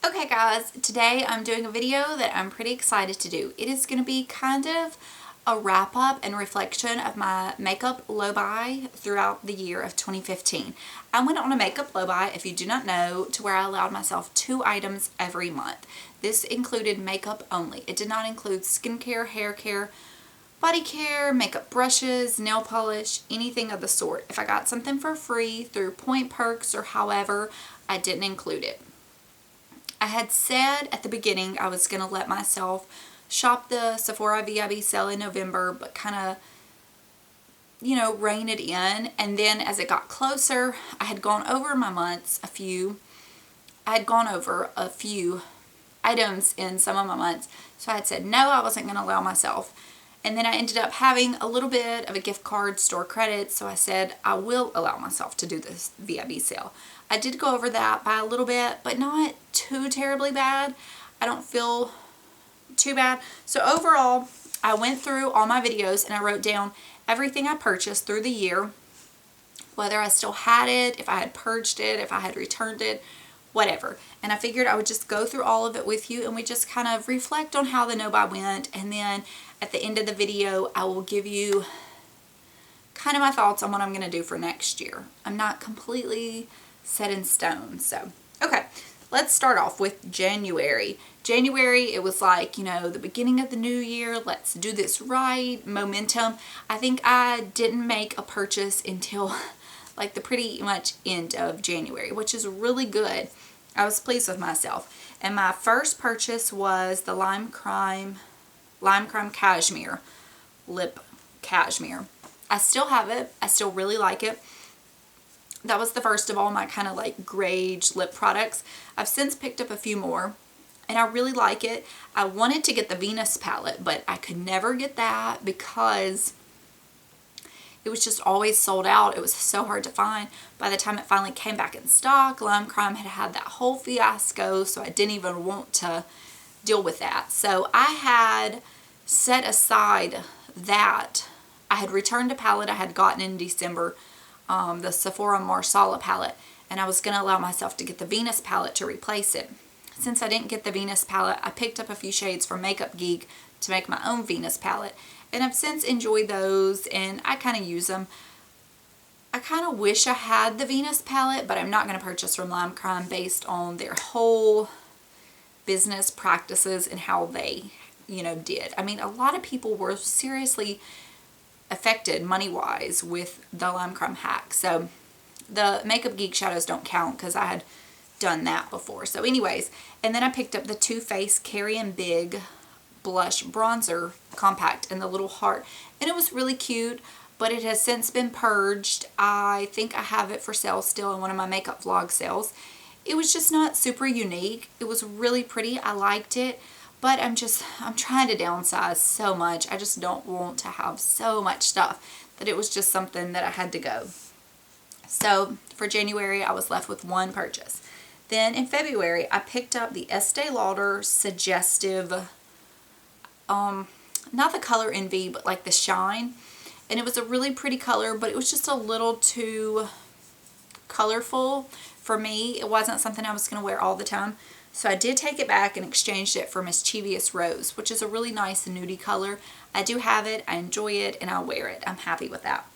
Okay guys, today I'm doing a video that I'm pretty excited to do. It is going to be kind of a wrap up and reflection of my makeup low-buy throughout the year of 2015. I went on a makeup low-buy, if you do not know, to where I allowed myself 2 items every month. This included makeup only. It did not include skincare, hair care, body care, makeup brushes, nail polish, anything of the sort. If I got something for free through Point Perks or however, I didn't include it. I had said at the beginning I was going to let myself shop the Sephora VIB sale in November, but kind of, rein it in. And then as it got closer, I had gone over my months I had gone over a few items in some of my months. So I had said no, I wasn't going to allow myself. And then I ended up having a little bit of a gift card store credit, so I said I will allow myself to do this VIB sale. I did go over that by a little bit, but not too terribly bad. I don't feel too bad. So overall, I went through all my videos and I wrote down everything I purchased through the year, whether I still had it, if I had purged it, if I had returned it, whatever. And I figured I would just go through all of it with you and we just kind of reflect on how the no-buy went, and then at the end of the video I will give you kind of my thoughts on what I'm going to do for next year. I'm not completely set in stone. So, okay, let's start off with January. January, it was like, the beginning of the new year, let's do this right, momentum. I think I didn't make a purchase until like the pretty much end of January, which is really good. I was pleased with myself. And my first purchase was the Lime Crime Cashmere Lip Cashmere. I still have it. I still really like it. That was the first of all my kind of like grade lip products. I've since picked up a few more and I really like it. I wanted to get the Venus palette, but I could never get that because it was just always sold out. It was so hard to find. By the time it finally came back in stock, Lime Crime had had that whole fiasco, so I didn't even want to deal with that. So I had set aside that. I had returned a palette I had gotten in December, the Sephora Marsala palette, and I was going to allow myself to get the Venus palette to replace it. Since I didn't get the Venus palette, I picked up a few shades from Makeup Geek to make my own Venus palette. And I've since enjoyed those and I kind of use them. I kind of wish I had the Venus palette, but I'm not going to purchase from Lime Crime based on their whole business practices and how they, did. I mean, a lot of people were seriously affected money-wise with the Lime Crime hack. So the Makeup Geek shadows don't count because I had done that before. So anyways, and then I picked up the Too Faced Carry Big blush bronzer compact in the little heart, and it was really cute, but it has since been purged. I think I have it for sale still in one of my makeup vlog sales. It was just not super unique. It was really pretty. I liked it, but I'm trying to downsize so much. I just don't want to have so much stuff that it was just something that I had to go. So for January, I was left with one purchase. Then in February, I picked up the Estee Lauder Suggestive, not the Color Envy, but like the Shine. And it was a really pretty color, but it was just a little too colorful for me. It wasn't something I was going to wear all the time. So I did take it back and exchanged it for Mischievous Rose, which is a really nice nudie color. I do have it, I enjoy it, and I'll wear it. I'm happy with that.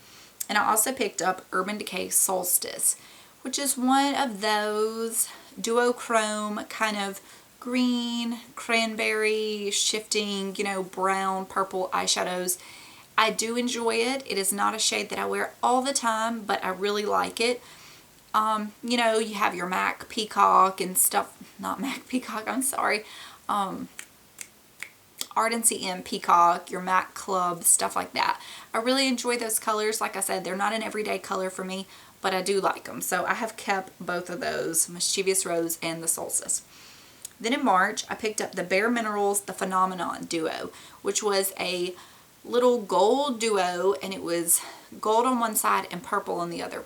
And I also picked up Urban Decay Solstice, which is one of those duochrome kind of green, cranberry, shifting, brown, purple eyeshadows. I do enjoy it. It is not a shade that I wear all the time, but I really like it. You have your MAC Peacock and stuff, not MAC Peacock, I'm sorry, Ardency M Peacock, your MAC Club, stuff like that. I really enjoy those colors. Like I said, they're not an everyday color for me, but I do like them. So I have kept both of those, Mischievous Rose and the Solstice. Then in March, I picked up the Bare Minerals The Phenomenon Duo, which was a little gold duo, and it was gold on one side and purple on the other.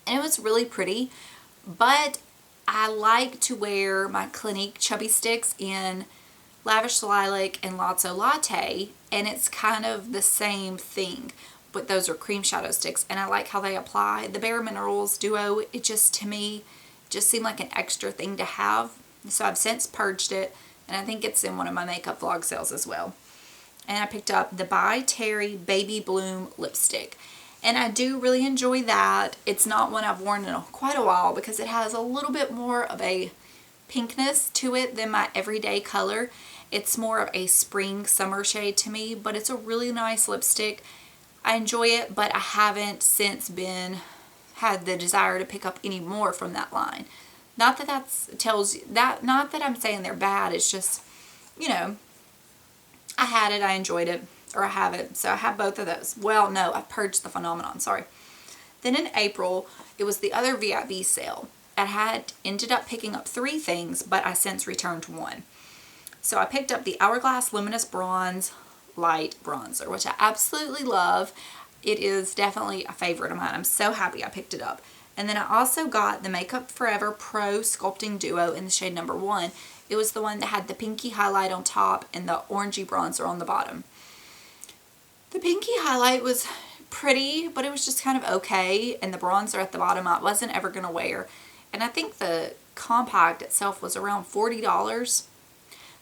And it was really pretty, but I like to wear my Clinique Chubby Sticks in Lavish Lilac and Lotso Latte, and it's kind of the same thing, but those are cream shadow sticks, and I like how they apply. The Bare Minerals Duo, it just, to me, just seemed like an extra thing to have. So I've since purged it, and I think it's in one of my makeup vlog sales as well. And I picked up the By Terry Baby Bloom lipstick. And I do really enjoy that. It's not one I've worn in quite a while because it has a little bit more of a pinkness to it than my everyday color. It's more of a spring summer shade to me, but it's a really nice lipstick. I enjoy it, but I haven't since had the desire to pick up any more from that line. Not that not that I'm saying they're bad, it's just, you know, I had it, I enjoyed it, or I have it, so I have both of those. Well, no, I purged the Phenomenon, sorry. Then in April, it was the other VIB sale. I had ended up picking up 3 things, but I since returned 1. So I picked up the Hourglass Luminous Bronze Light Bronzer, which I absolutely love. It is definitely a favorite of mine. I'm so happy I picked it up. And then I also got the Makeup Forever Pro Sculpting Duo in the shade number 1. It was the one that had the pinky highlight on top and the orangey bronzer on the bottom. The pinky highlight was pretty, but it was just kind of okay. And the bronzer at the bottom I wasn't ever going to wear. And I think the compact itself was around $40.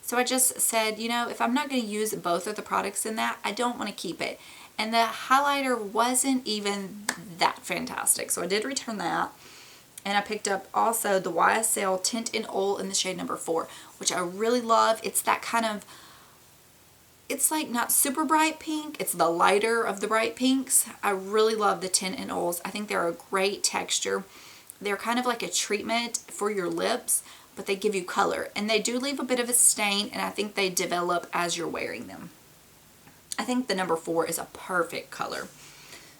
So I just said, you know, if I'm not going to use both of the products in that, I don't want to keep it. And the highlighter wasn't even that fantastic. So I did return that. And I picked up also the YSL Tint in Oil in the shade number 4, which I really love. It's that kind of, it's like not super bright pink. It's the lighter of the bright pinks. I really love the Tint in Oils. I think they're a great texture. They're kind of like a treatment for your lips, but they give you color. And they do leave a bit of a stain, and I think they develop as you're wearing them. I think the number 4 is a perfect color.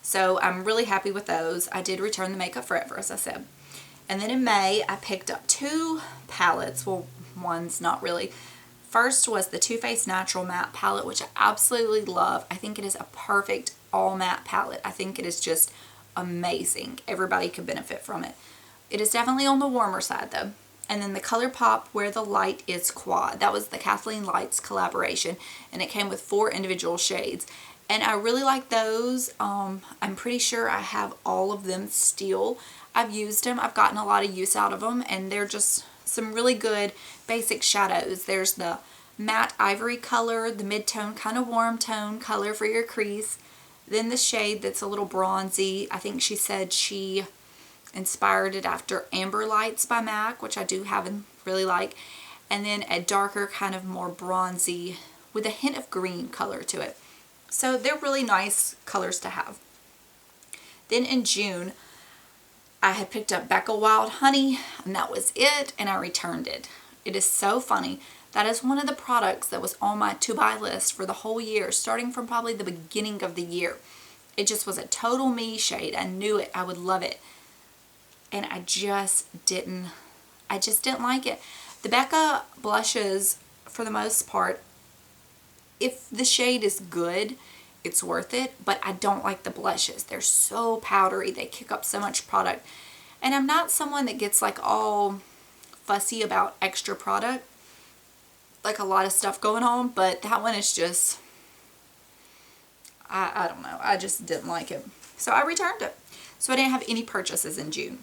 So I'm really happy with those. I did return the Makeup Forever, as I said. And then in May, I picked up 2 palettes. Well, one's not really. First was the Too Faced Natural Matte Palette, which I absolutely love. I think it is a perfect all matte palette. I think it is just amazing. Everybody could benefit from it. It is definitely on the warmer side though. And then the ColourPop Where the Light Is Quad. That was the Kathleen Lights collaboration, and it came with 4 individual shades. And I really like those. I'm pretty sure I have all of them still. I've used them. I've gotten a lot of use out of them, and they're just some really good basic shadows. There's the matte ivory color, the mid-tone kind of warm tone color for your crease. Then the shade that's a little bronzy. I think she said she inspired it after Amber Lights by MAC, which I do have and really like. And then a darker kind of more bronzy with a hint of green color to it. So they're really nice colors to have. Then in June, I had picked up Becca Wild Honey, and that was it, and I returned it. It is so funny. That is one of the products that was on my to-buy list for the whole year, starting from probably the beginning of the year. It just was a total me shade. I knew it. I would love it. And I just didn't like it. The Becca blushes, for the most part, if the shade is good, it's worth it, but I don't like the blushes. They're so powdery. They kick up so much product. And I'm not someone that gets like all fussy about extra product, like a lot of stuff going on, but that one is just, I don't know. I just didn't like it. So I returned it. So I didn't have any purchases in June.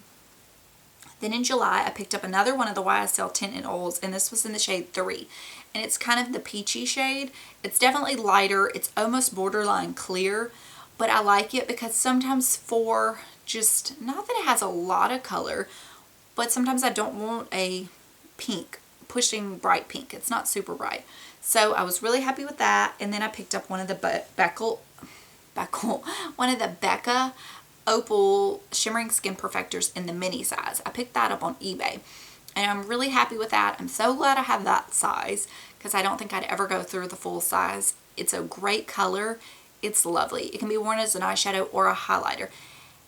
Then in July, I picked up another one of the YSL Tint in Oils, and this was in the shade 3. And it's kind of the peachy shade. It's definitely lighter. It's almost borderline clear, but I like it because sometimes for just, not that it has a lot of color, but sometimes I don't want a pink, pushing bright pink. It's not super bright. So I was really happy with that. And then I picked up one of the Becca Opal Shimmering Skin Perfectors in the mini size. I picked that up on eBay. And I'm really happy with that. I'm so glad I have that size because I don't think I'd ever go through the full size. It's a great color. It's lovely. It can be worn as an eyeshadow or a highlighter.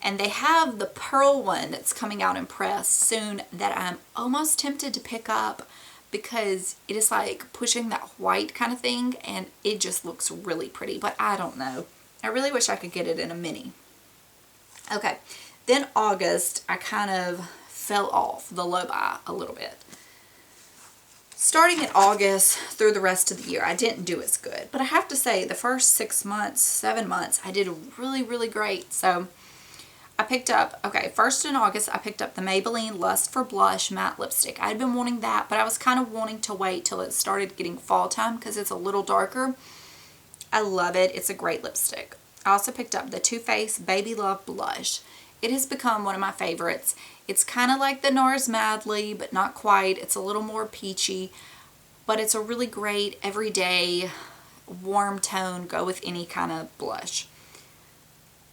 And they have the pearl one that's coming out in press soon that I'm almost tempted to pick up because it is like pushing that white kind of thing, and it just looks really pretty, but I don't know. I really wish I could get it in a mini. Okay, then August, I kind of fell off the low buy a little bit. Starting in August through the rest of the year, I didn't do as good. But I have to say, the first 6 months, 7 months, I did really, really great. So I picked up, okay, first in August, I picked up the Maybelline Lust for Blush Matte Lipstick. I had been wanting that, but I was kind of wanting to wait till it started getting fall time because it's a little darker. I love it. It's a great lipstick. I also picked up the Too Faced Baby Love Blush. It has become one of my favorites. It's kind of like the NARS Madly, but not quite. It's a little more peachy, but it's a really great everyday warm tone, go with any kind of blush.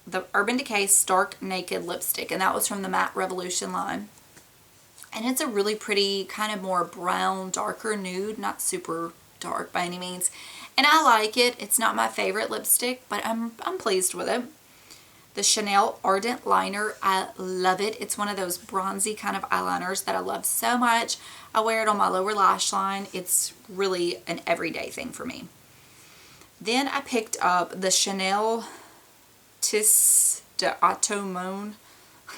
The Urban Decay Stark Naked Lipstick, and that was from the Matte Revolution line. And it's a really pretty kind of more brown, darker nude, not super dark by any means. And I like it. It's not my favorite lipstick, but I'm pleased with it. The Chanel Ardent Liner, I love it. It's one of those bronzy kind of eyeliners that I love so much. I wear it on my lower lash line. It's really an everyday thing for me. Then I picked up the Chanel Tis d'Automne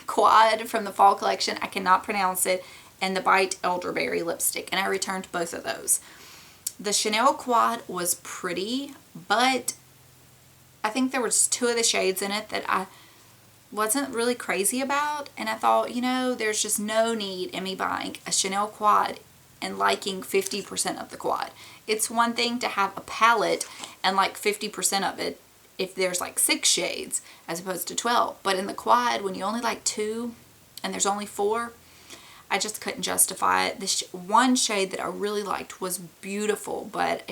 Quad from the fall collection. I cannot pronounce it. And the Bite Elderberry lipstick. And I returned both of those. The Chanel Quad was pretty, but I think there was 2 of the shades in it that I wasn't really crazy about. And I thought, you know, there's just no need in me buying a Chanel Quad and liking 50% of the quad. It's one thing to have a palette and like 50% of it if there's like 6 shades as opposed to 12. But in the quad, when you only like 2 and there's only 4, I just couldn't justify it. This one shade that I really liked was beautiful, but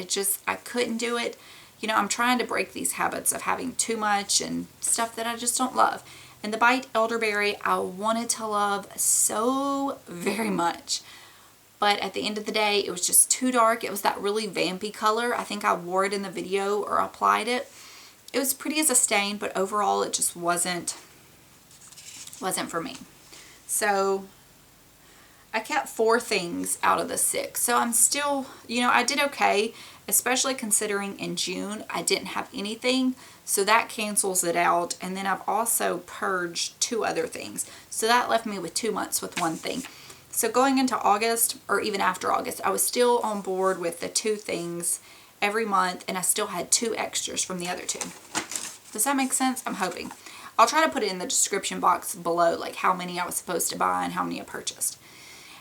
I couldn't do it. You know, I'm trying to break these habits of having too much and stuff that I just don't love. And the Bite Elderberry, I wanted to love so very much. But at the end of the day, it was just too dark. It was that really vampy color. I think I wore it in the video or applied it. It was pretty as a stain, but overall it just wasn't for me. So I kept 4 things out of the 6. So I'm still, you know, I did okay, especially considering in June I didn't have anything. So that cancels it out. And then I've also purged 2 other things. So that left me with 2 months with 1 thing. So going into August, or even after August, I was still on board with the 2 things every month, and I still had 2 extras from the other 2. Does that make sense? I'm hoping. I'll try to put it in the description box below, like how many I was supposed to buy and how many I purchased.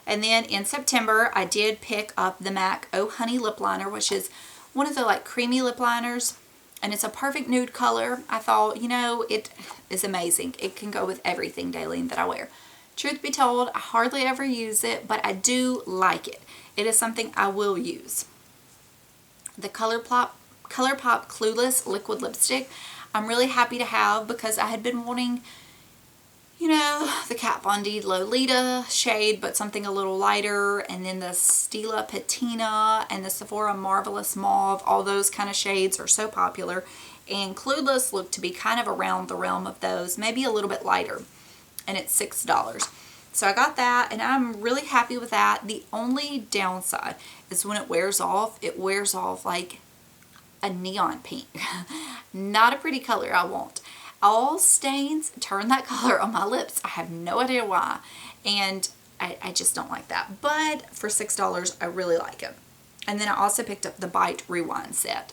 And then in September, I did pick up the MAC Oh Honey Lip Liner, which is one of the like creamy lip liners. And it's a perfect nude color. I thought, you know, it is amazing. It can go with everything, Daleen, that I wear. Truth be told, I hardly ever use it, but I do like it. It is something I will use. The ColourPop Clueless Liquid Lipstick, I'm really happy to have because I had been wanting, you know, the Kat Von D Lolita shade, but something a little lighter, and then the Stila Patina and the Sephora Marvelous Mauve. All those kind of shades are so popular, and Clueless looked to be kind of around the realm of those, maybe a little bit lighter, and it's $6. So I got that, and I'm really happy with that. The only downside is when it wears off like a neon pink. Not a pretty color, I won't. All stains turn that color on my lips. I have no idea why. And I just don't like that. But for $6, I really like it. And then I also picked up the Bite Rewind set.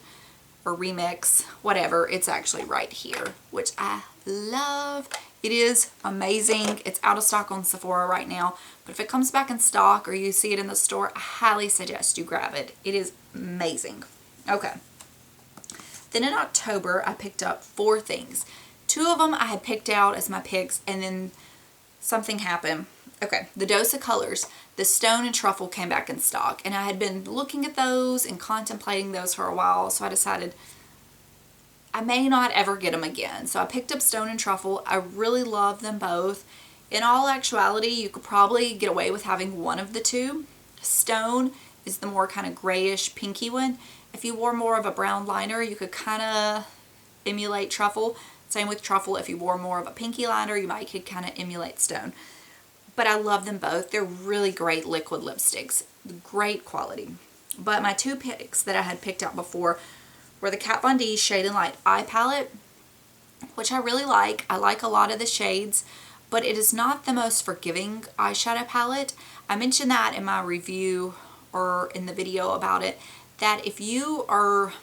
Or Remix, whatever. It's actually right here, which I love. It is amazing. It's out of stock on Sephora right now. But if it comes back in stock or you see it in the store, I highly suggest you grab it. It is amazing. Okay. Then in October, I picked up 4 things. 2 of them I had picked out as my picks, and then something happened. Okay, the Dose of Colors, the Stone and Truffle came back in stock, and I had been looking at those and contemplating those for a while, so I decided I may not ever get them again. So I picked up Stone and Truffle. I really love them both. In all actuality, you could probably get away with having one of the 2. Stone is the more kind of grayish pinky one. If you wore more of a brown liner, you could kind of emulate Truffle. Same with Truffle. If you wore more of a pinky liner, you might could kind of emulate Stone. But I love them both. They're really great liquid lipsticks. Great quality. But my 2 picks that I had picked out before were the Kat Von D Shade and Light Eye Palette, which I really like. I like a lot of the shades, but it is not the most forgiving eyeshadow palette. I mentioned that in my review or in the video about it, that if you are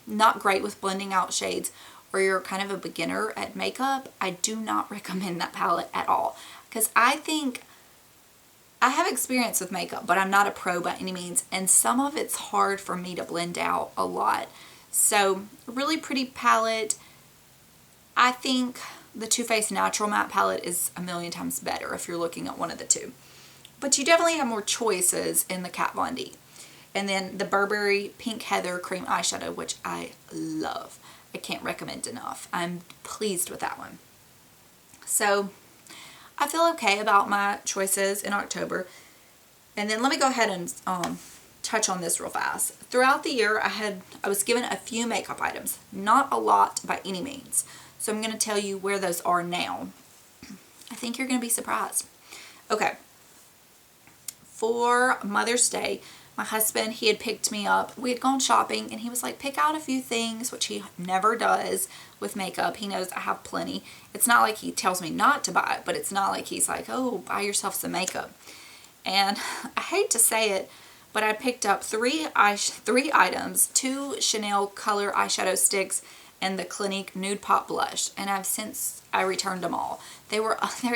not great with blending out shades, or you're kind of a beginner at makeup, I do not recommend that palette at all. Because I think I have experience with makeup, but I'm not a pro by any means. And some of it's hard for me to blend out a lot. So really pretty palette. I think the Too Faced Natural Matte palette is a million times better if you're looking at one of the two. But you definitely have more choices in the Kat Von D. And then the Burberry Pink Heather Cream Eyeshadow, which I love. I can't recommend enough. I'm pleased with that one. So I feel okay about my choices in October. And then let me go ahead and touch on this real fast. Throughout the year, I was given a few makeup items. Not a lot by any means. So I'm going to tell you where those are now. I think you're going to be surprised. Okay. For Mother's Day, my husband, he had picked me up. We had gone shopping and he was like, pick out a few things, which he never does with makeup. He knows I have plenty. It's not like he tells me not to buy it, but it's not like he's like, oh, buy yourself some makeup. And I hate to say it, but I picked up three items, 2 Chanel color eyeshadow sticks and the Clinique Nude Pop blush. And I returned them all. They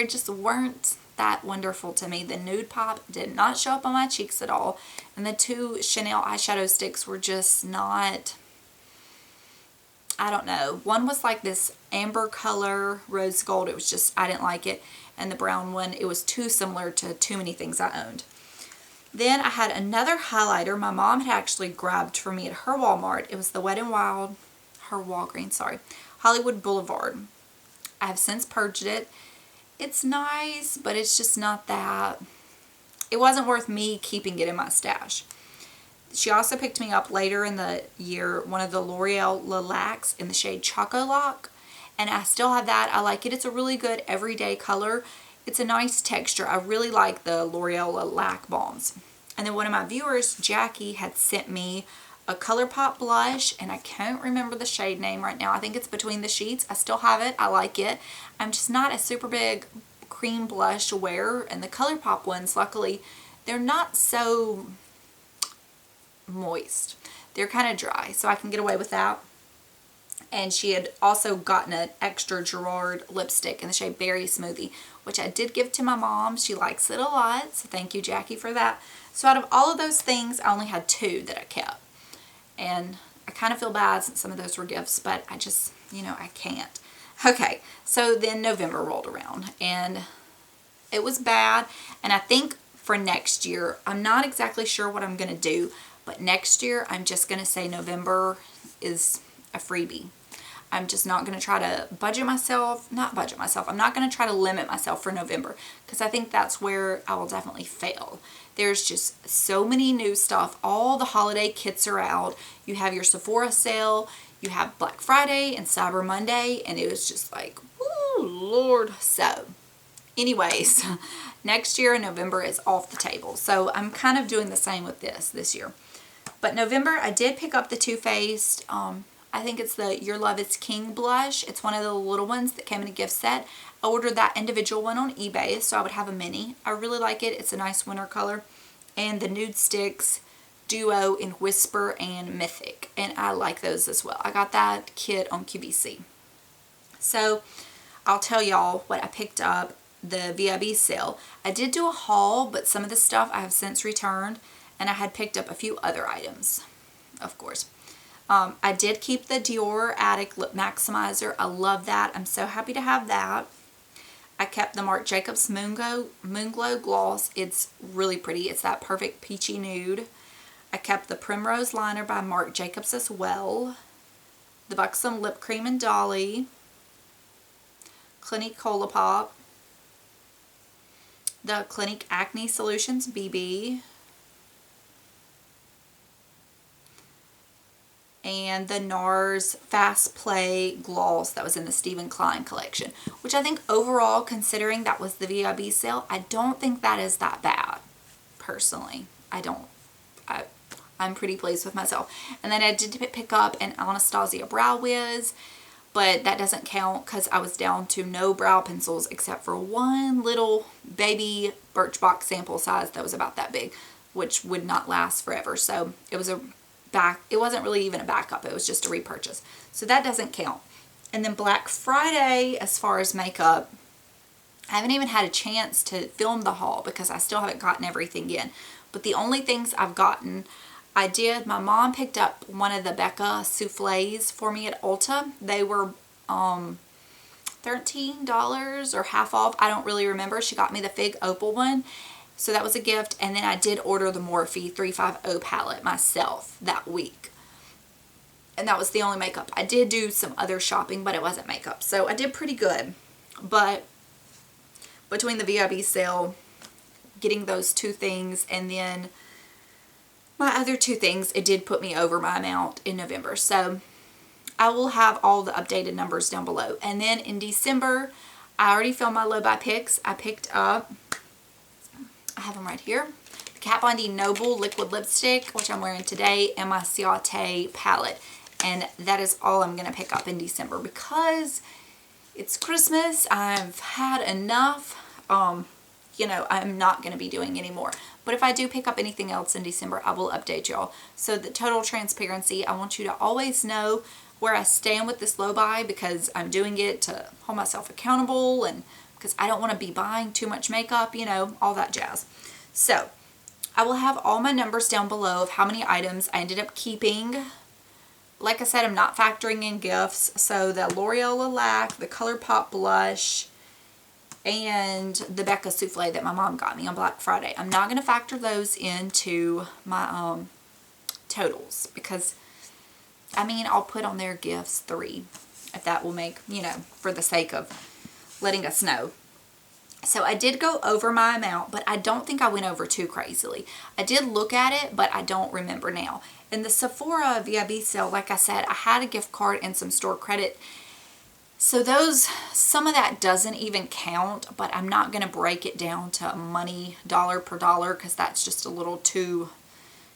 just weren't that wonderful to me. The Nude Pop did not show up on my cheeks at all. And the 2 Chanel eyeshadow sticks were just not, I don't know. One was like this amber color, rose gold. It was just, I didn't like it. And the brown one, it was too similar to too many things I owned. Then I had another highlighter my mom had actually grabbed for me at her Walmart. It was the Wet n Wild, her Walgreens, sorry, Hollywood Boulevard. I have since purged it. It's nice, but it's just not that, it wasn't worth me keeping it in my stash. She also picked me up later in the year one of the L'Oreal Lilacs in the shade Choco Lock, and I still have that. I like it. It's a really good everyday color. It's a nice texture. I really like the L'Oreal Lilac Balms. And then one of my viewers, Jackie, had sent me a ColourPop blush, and I can't remember the shade name right now. I think it's Between the Sheets. I still have it. I like it. I'm just not a super big cream blush wearer, and the ColourPop ones, luckily, they're not so moist. They're kind of dry, so I can get away with that. And she had also gotten an extra Gerard lipstick in the shade Berry Smoothie, which I did give to my mom. She likes it a lot, so thank you, Jackie, for that. So out of all of those things, I only had 2 that I kept. And I kind of feel bad since some of those were gifts, but I just, I can't. Okay, so then November rolled around, and it was bad. And I think for next year, I'm not exactly sure what I'm going to do, but next year, I'm just going to say November is a freebie. I'm just not going to try to I'm not going to try to limit myself for November, because I think that's where I will definitely fail. There's just so many new stuff. All the holiday kits are out. You have your Sephora sale, you have Black Friday and Cyber Monday, and it was just like, woo, Lord. So anyways, next year in November is off the table. So I'm kind of doing the same with this year. But November, I did pick up the Too Faced, I think it's the Your Love is King blush. It's one of the little ones that came in a gift set. I ordered that individual one on eBay, so I would have a mini. I really like it. It's a nice winter color. And the Nude Sticks Duo in Whisper and Mythic. And I like those as well. I got that kit on QVC. So I'll tell y'all what I picked up the VIB sale. I did do a haul, but some of the stuff I have since returned. And I had picked up a few other items, of course. I did keep the Dior Addict Lip Maximizer. I love that. I'm so happy to have that. I kept the Marc Jacobs Moonglow Gloss. It's really pretty. It's that perfect peachy nude. I kept the Primrose Liner by Marc Jacobs as well. The Buxom Lip Cream and Dolly. Clinique Colourpop. The Clinique Acne Solutions BB. And the NARS Fast Play Gloss that was in the Stephen Klein collection. Which I think overall, considering that was the VIB sale, I don't think that is that bad. Personally, I don't. I'm pretty pleased with myself. And then I did pick up an Anastasia Brow Wiz. But that doesn't count because I was down to no brow pencils except for one little baby Birchbox sample size that was about that big. Which would not last forever. So it was it wasn't really even a backup. It was just a repurchase. So that doesn't count. And then Black Friday, as far as makeup, I haven't even had a chance to film the haul because I still haven't gotten everything in. But the only things I've gotten, my mom picked up one of the Becca souffles for me at Ulta. They were $13 or half off. I don't really remember. She got me the Fig Opal one. So that was a gift. And then I did order the Morphe 350 palette myself that week. And that was the only makeup. I did do some other shopping, but it wasn't makeup. So I did pretty good. But between the VIB sale, getting those two things, and then my other two things, it did put me over my amount in November. So I will have all the updated numbers down below. And then in December, I already filmed my low buy picks. I picked up, I have them right here, the Kat Von D Noble Liquid Lipstick, which I'm wearing today, and my Ciate palette. And that is all I'm going to pick up in December because it's Christmas. I've had enough. You know, I'm not going to be doing any more. But if I do pick up anything else in December, I will update y'all. So the total transparency, I want you to always know where I stand with this low buy because I'm doing it to hold myself accountable and because I don't want to be buying too much makeup, you know, all that jazz. So I will have all my numbers down below of how many items I ended up keeping. Like I said, I'm not factoring in gifts. So the L'Oreal Lilac, the ColourPop blush, and the Becca souffle that my mom got me on Black Friday. I'm not going to factor those into my totals because, I mean, I'll put on their gifts 3 if that will make, you know, for the sake of letting us know. So I did go over my amount, but I don't think I went over too crazily. I did look at it, but I don't remember now. In the Sephora VIB sale, like I said, I had a gift card and some store credit. So some of that doesn't even count, but I'm not going to break it down to money dollar per dollar because that's just a little too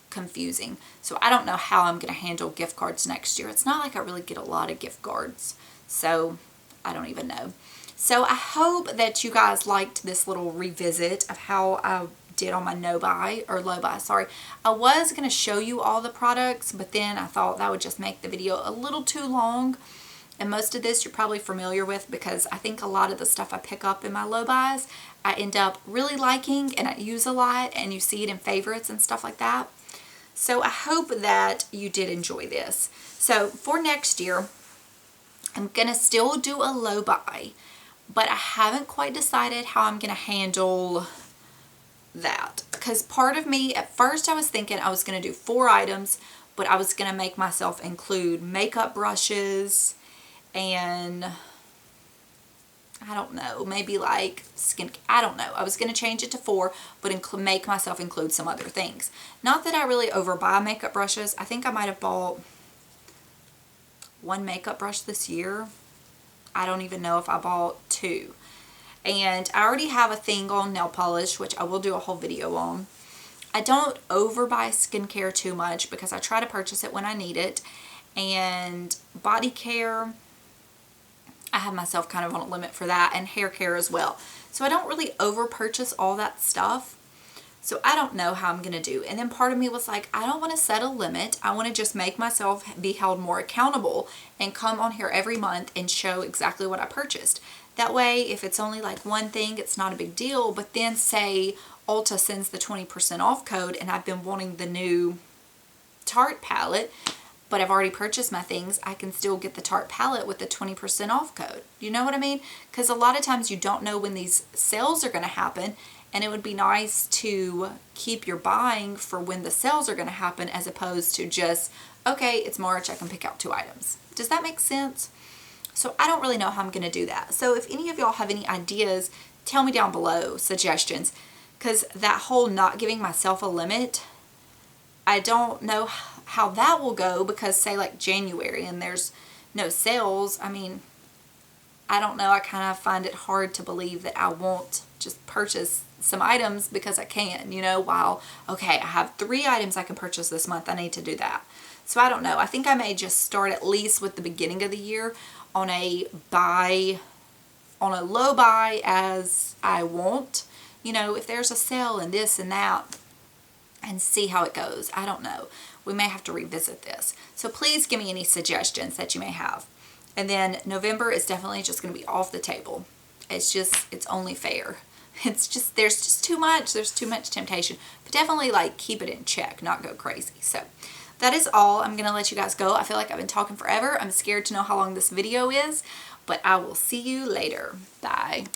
confusing. So I don't know how I'm going to handle gift cards next year. It's not like I really get a lot of gift cards, so I don't even know. So I hope that you guys liked this little revisit of how I did on my low buy. I was going to show you all the products, but then I thought that would just make the video a little too long. And most of this you're probably familiar with because I think a lot of the stuff I pick up in my low buys, I end up really liking and I use a lot, and you see it in favorites and stuff like that. So I hope that you did enjoy this. So for next year, I'm going to still do a low buy, but I haven't quite decided how I'm going to handle that. Because part of me, at first I was thinking I was going to do 4 items, but I was going to make myself include makeup brushes and I don't know, maybe like skin, I don't know. I was going to change it to 4, but make myself include some other things. Not that I really overbuy makeup brushes. I think I might have bought 1 makeup brush this year. I don't even know if I bought 2. And I already have a thing on nail polish, which I will do a whole video on. I don't overbuy skincare too much because I try to purchase it when I need it. And body care, I have myself kind of on a limit for that, and hair care as well. So I don't really over purchase all that stuff. So I don't know how I'm going to do. And then part of me was like, I don't want to set a limit. I want to just make myself be held more accountable and come on here every month and show exactly what I purchased. That way, if it's only like one thing, it's not a big deal. But then say Ulta sends the 20% off code and I've been wanting the new Tarte palette, but I've already purchased my things, I can still get the Tarte palette with the 20% off code. You know what I mean? Because a lot of times you don't know when these sales are going to happen, and it would be nice to keep your buying for when the sales are going to happen as opposed to just, okay, it's March, I can pick out 2 items. Does that make sense? So I don't really know how I'm going to do that. So if any of y'all have any ideas, tell me down below, suggestions, because that whole not giving myself a limit, I don't know how that will go because say like January and there's no sales. I mean, I don't know. I kind of find it hard to believe that I won't just purchase some items because I can, you know, while, okay, I have 3 items I can purchase this month. I need to do that. So I don't know. I think I may just start at least with the beginning of the year on a low buy as I want. You know, if there's a sale and this and that, and see how it goes. I don't know. We may have to revisit this. So please give me any suggestions that you may have. And then November is definitely just going to be off the table. It's only fair. There's just too much. There's too much temptation. But definitely like keep it in check, not go crazy. So that is all. I'm going to let you guys go. I feel like I've been talking forever. I'm scared to know how long this video is, but I will see you later. Bye.